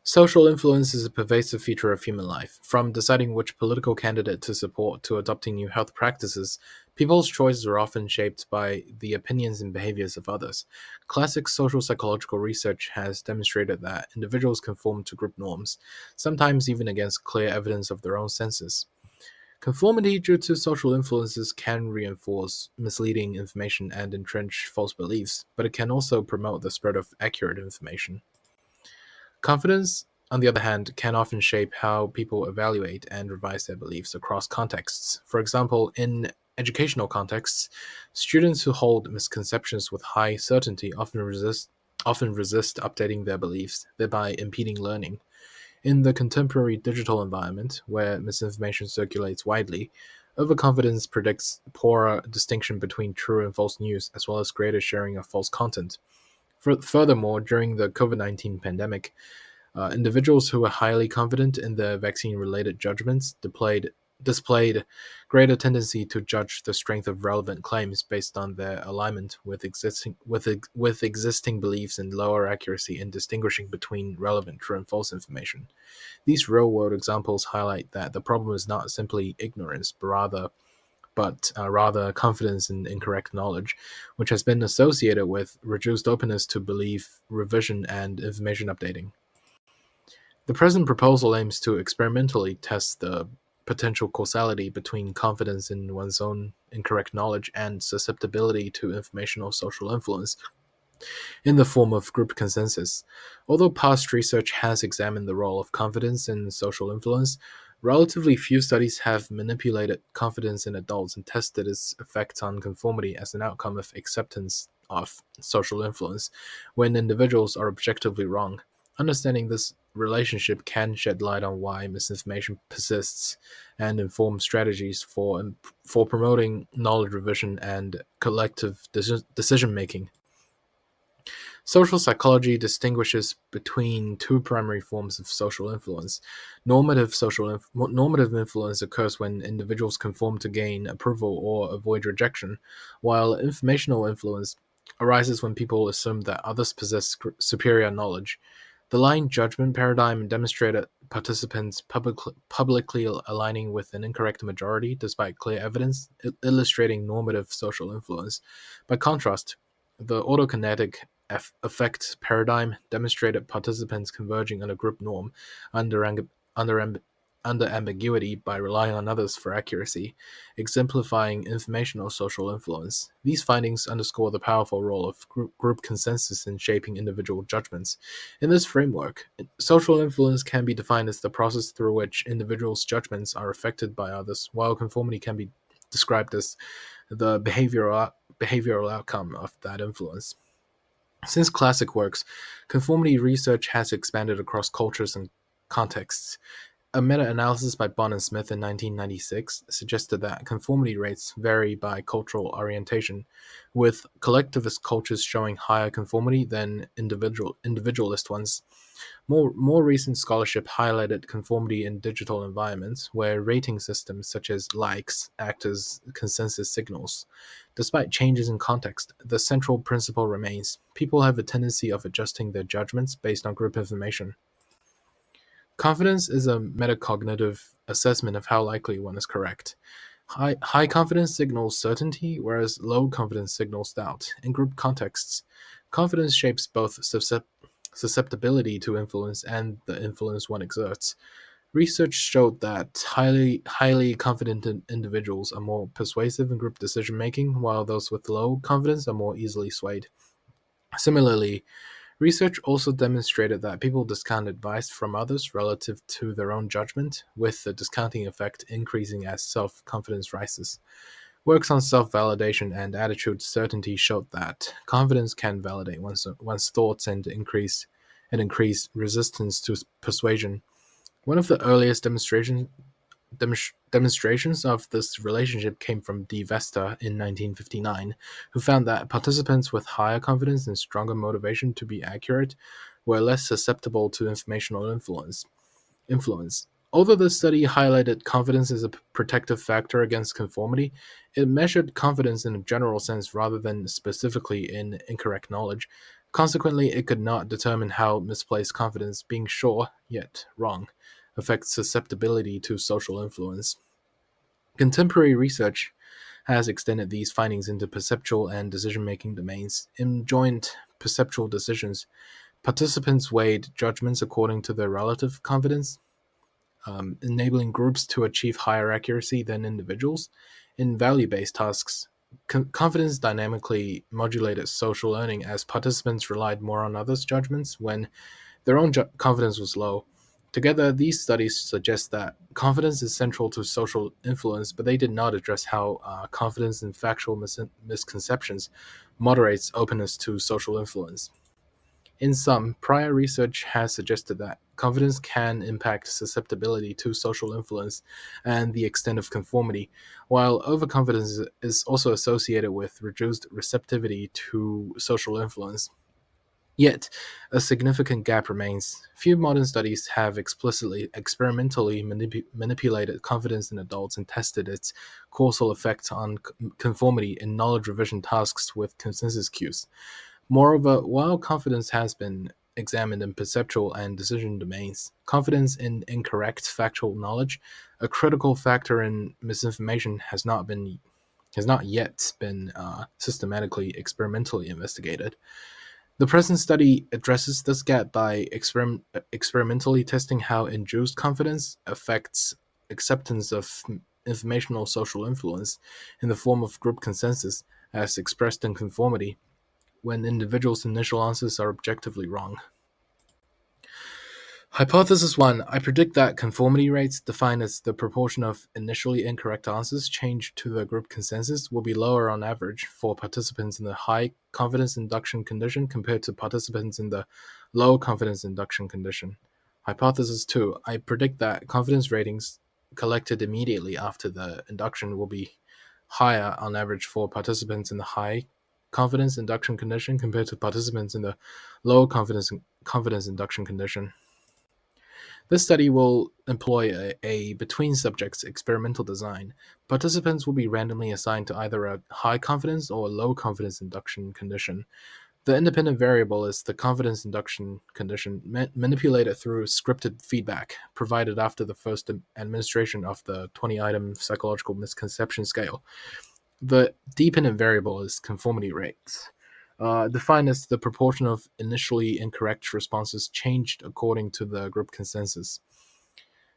Social influence is a pervasive feature of human life. From deciding which political candidate to support to adopting new health practices, people's choices are often shaped by the opinions and behaviors of others. Classic social psychological research has demonstrated that individuals conform to group norms, sometimes even against clear evidence of their own senses. Conformity due to social influences can reinforce misleading information and entrench false beliefs, but it can also promote the spread of accurate information. Confidence, on the other hand, can often shape how people evaluate and revise their beliefs across contexts. For example, in educational contexts, students who hold misconceptions with high certainty often resist updating their beliefs, thereby impeding learning. In the contemporary digital environment, where misinformation circulates widely, overconfidence predicts poorer distinction between true and false news, as well as greater sharing of false content. Furthermore, during the COVID-19 pandemic, individuals who were highly confident in their vaccine-related judgments displayed greater tendency to judge the strength of relevant claims based on their alignment with existing beliefs and lower accuracy in distinguishing between relevant true and false information. These real-world examples highlight that the problem is not simply ignorance, but rather confidence in incorrect knowledge, which has been associated with reduced openness to belief revision and information updating. The present proposal aims to experimentally test the potential causality between confidence in one's own incorrect knowledge and susceptibility to informational social influence in the form of group consensus. Although past research has examined the role of confidence in social influence, relatively few studies have manipulated confidence in adults and tested its effects on conformity as an outcome of acceptance of social influence when individuals are objectively wrong. Understanding this relationship can shed light on why misinformation persists and inform strategies for promoting knowledge revision and collective decision making. Social psychology distinguishes between two primary forms of social influence. Normative influence occurs when individuals conform to gain approval or avoid rejection, while informational influence arises when people assume that others possess superior knowledge. The line judgment paradigm demonstrated participants publicly aligning with an incorrect majority despite clear evidence, illustrating normative social influence. By contrast, the autokinetic effect paradigm demonstrated participants converging on a group norm under, under, under ambiguity by relying on others for accuracy, exemplifying informational social influence. These findings underscore the powerful role of group consensus in shaping individual judgments. In this framework, social influence can be defined as the process through which individuals' judgments are affected by others, while conformity can be described as the behavioral outcome of that influence. Since classic works, conformity research has expanded across cultures and contexts. A meta-analysis by Bond and Smith in 1996 suggested that conformity rates vary by cultural orientation, with collectivist cultures showing higher conformity than individualist ones. More recent scholarship highlighted conformity in digital environments, where rating systems such as likes act as consensus signals. Despite changes in context, the central principle remains: people have a tendency of adjusting their judgments based on group information. Confidence is a metacognitive assessment of how likely one is correct. High confidence signals certainty, whereas low confidence signals doubt. In group contexts, confidence shapes both susceptibility to influence and the influence one exerts. Research showed that highly confident individuals are more persuasive in group decision making, while those with low confidence are more easily swayed. Similarly, research also demonstrated that people discount advice from others relative to their own judgment, with the discounting effect increasing as self confidence rises. Works on self validation and attitude certainty showed that confidence can validate one's thoughts and increase resistance to persuasion. One of the earliest demonstrations of this relationship came from D. Vesta in 1959, who found that participants with higher confidence and stronger motivation to be accurate were less susceptible to informational influence. Although the study highlighted confidence as a protective factor against conformity, it measured confidence in a general sense rather than specifically in incorrect knowledge. Consequently, it could not determine how misplaced confidence, being sure yet wrong, affects susceptibility to social influence. Contemporary research has extended these findings into perceptual and decision-making domains. In joint perceptual decisions, participants weighed judgments according to their relative confidence, enabling groups to achieve higher accuracy than individuals. In value-based tasks, confidence dynamically modulated social learning as participants relied more on others' judgments when their own confidence was low. Together, these studies suggest that confidence is central to social influence, but they did not address how confidence in factual misconceptions moderates openness to social influence. In sum, prior research has suggested that confidence can impact susceptibility to social influence and the extent of conformity, while overconfidence is also associated with reduced receptivity to social influence. Yet, a significant gap remains. Few modern studies have experimentally manipulated confidence in adults and tested its causal effect on conformity in knowledge revision tasks with consensus cues. Moreover, while confidence has been examined in perceptual and decision domains, confidence in incorrect factual knowledge, a critical factor in misinformation, has not yet been systematically experimentally investigated. The present study addresses this gap by experimentally testing how induced confidence affects acceptance of informational social influence in the form of group consensus as expressed in conformity when individuals' initial answers are objectively wrong. Hypothesis 1. I predict that conformity rates, defined as the proportion of initially incorrect answers changed to the group consensus, will be lower on average for participants in the high confidence induction condition compared to participants in the low confidence induction condition. Hypothesis 2. I predict that confidence ratings collected immediately after the induction will be higher on average for participants in the high confidence induction condition compared to participants in the low confidence induction condition. This study will employ a between subjects experimental design. Participants will be randomly assigned to either a high confidence or low confidence induction condition. The independent variable is the confidence induction condition, manipulated through scripted feedback provided after the first administration of the 20-item psychological misconception scale. The dependent variable is conformity rates, defined as the proportion of initially incorrect responses changed according to the group consensus.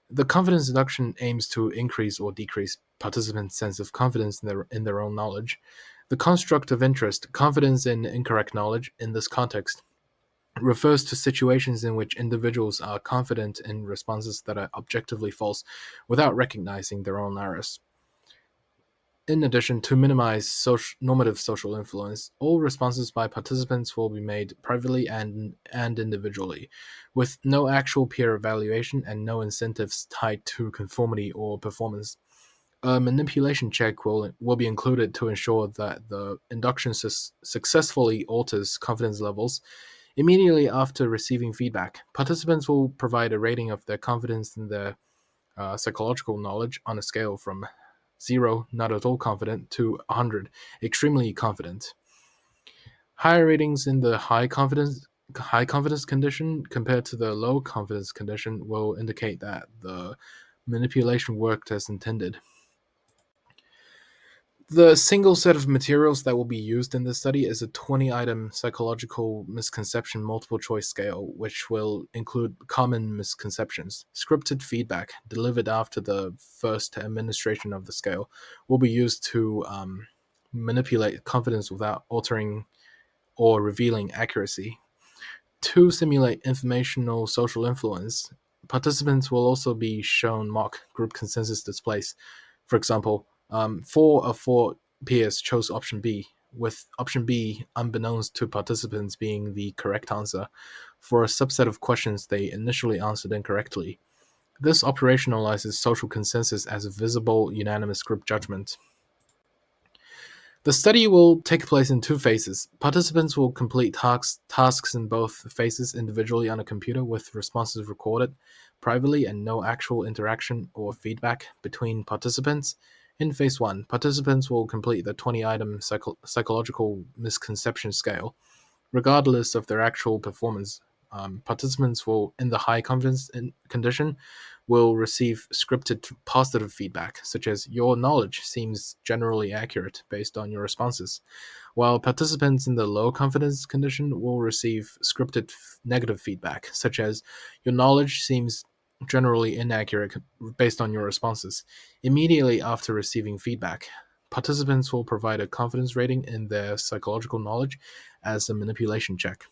The confidence induction aims to increase or decrease participants' sense of confidence in their own knowledge. The construct of interest, confidence in incorrect knowledge, in this context, refers to situations in which individuals are confident in responses that are objectively false without recognizing their own errors. In addition, to minimize normative social influence, all responses by participants will be made privately and individually, with no actual peer evaluation and no incentives tied to conformity or performance. A manipulation check will be included to ensure that the induction successfully alters confidence levels. Immediately after receiving feedback, participants will provide a rating of their confidence in their psychological knowledge on a scale from 0, not at all confident, to 100, extremely confident. Higher ratings in the high confidence condition compared to the low confidence condition will indicate that the manipulation worked as intended. The single set of materials that will be used in this study is a 20-item psychological misconception multiple choice scale, which will include common misconceptions. Scripted feedback delivered after the first administration of the scale will be used to manipulate confidence without altering or revealing accuracy. To simulate informational social influence, participants will also be shown mock group consensus displays. For example, 4 of 4 peers chose option B, with option B, unbeknownst to participants, being the correct answer for a subset of questions they initially answered incorrectly. This operationalizes social consensus as a visible, unanimous group judgment. The study will take place in 2 phases. Participants will complete tasks in both phases individually on a computer with responses recorded privately and no actual interaction or feedback between participants. In phase 1, participants will complete the 20-item psychological misconception scale. regardless of their actual performance. Participants will, in the high confidence condition, will receive scripted positive feedback, such as "your knowledge seems generally accurate" based on your responses, while participants in the low confidence condition will receive scripted negative feedback, such as "your knowledge seems generally inaccurate" based on your responses. Immediately after receiving feedback, participants will provide a confidence rating in their psychological knowledge as a manipulation check.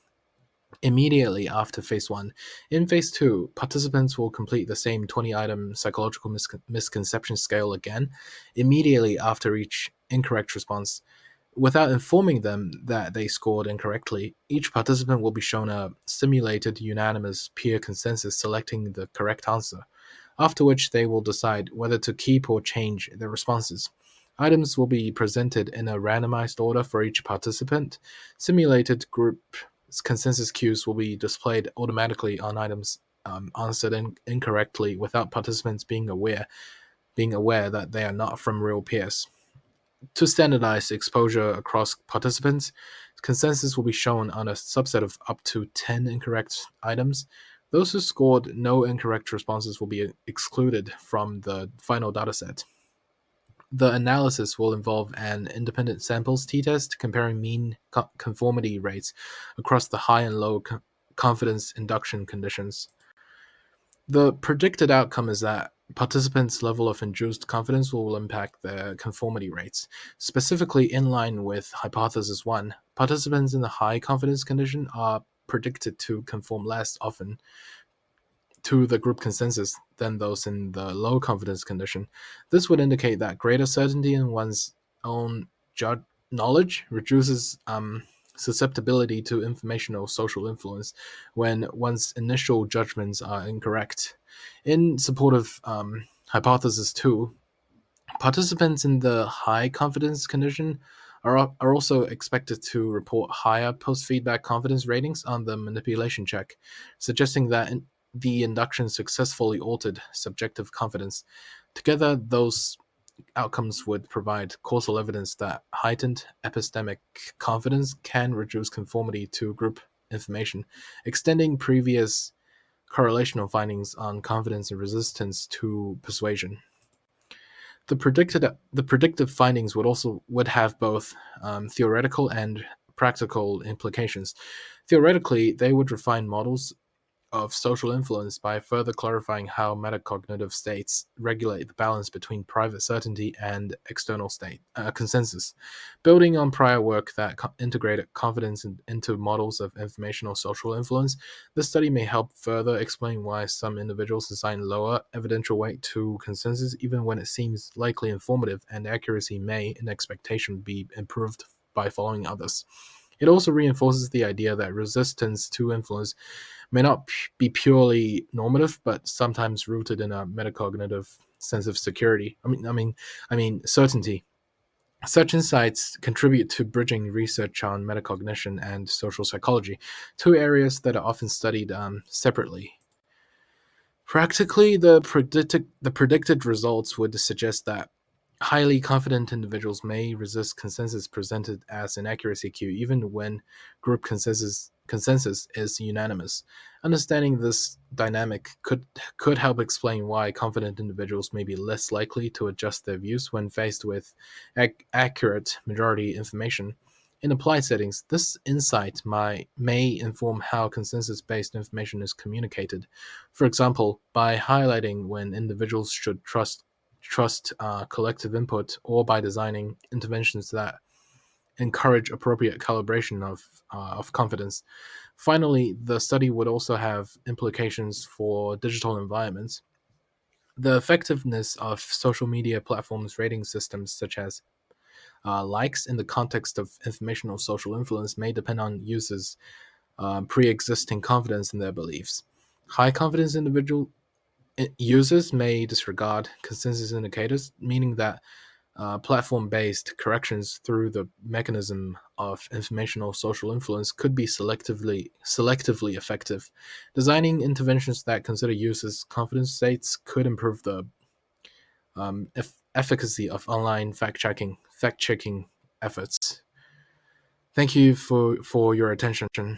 Immediately after phase 1. In phase 2, participants will complete the same 20-item psychological misconception scale again, immediately after each incorrect response. Without informing them that they scored incorrectly, each participant will be shown a simulated unanimous peer consensus selecting the correct answer, after which they will decide whether to keep or change their responses. Items will be presented in a randomized order for each participant. Simulated group consensus cues will be displayed automatically on items answered incorrectly without participants being aware that they are not from real peers. To standardize exposure across participants, consensus will be shown on a subset of up to 10 incorrect items. Those who scored no incorrect responses will be excluded from the final dataset. The analysis will involve an independent samples t-test comparing mean conformity rates across the high and low confidence induction conditions. The predicted outcome is that participants' level of induced confidence will impact their conformity rates. Specifically, in line with hypothesis 1, participants in the high confidence condition are predicted to conform less often to the group consensus than those in the low confidence condition. This would indicate that greater certainty in one's own knowledge reduces susceptibility to informational social influence when one's initial judgments are incorrect. In support of hypothesis 2, participants in the high confidence condition are also expected to report higher post-feedback confidence ratings on the manipulation check, suggesting that the induction successfully altered subjective confidence. Together, those outcomes would provide causal evidence that heightened epistemic confidence can reduce conformity to group information, extending previous correlational findings on confidence and resistance to persuasion. The predictive findings would have both theoretical and practical implications. Theoretically, they would refine models of social influence by further clarifying how metacognitive states regulate the balance between private certainty and external state consensus. Building on prior work that integrated confidence into models of informational social influence, this study may help further explain why some individuals assign lower evidential weight to consensus even when it seems likely informative, and accuracy may, in expectation, be improved by following others. It also reinforces the idea that resistance to influence may not be purely normative, but sometimes rooted in a metacognitive sense of security. I mean certainty. Such insights contribute to bridging research on metacognition and social psychology, two areas that are often studied separately. Practically, the predicted results would suggest that highly confident individuals may resist consensus presented as an accuracy cue even when group consensus is unanimous. Understanding this dynamic could help explain why confident individuals may be less likely to adjust their views when faced with accurate majority information. In applied settings, this insight may inform how consensus-based information is communicated. For example, by highlighting when individuals should trust collective input, or by designing interventions that encourage appropriate calibration of confidence. Finally, the study would also have implications for digital environments. The effectiveness of social media platforms' rating systems, such as likes, in the context of informational social influence, may depend on users' pre-existing confidence in their beliefs. High confidence users may disregard consensus indicators, meaning that platform-based corrections through the mechanism of informational social influence could be selectively effective. Designing interventions that consider users' confidence states could improve the efficacy of online fact-checking efforts. Thank you for your attention.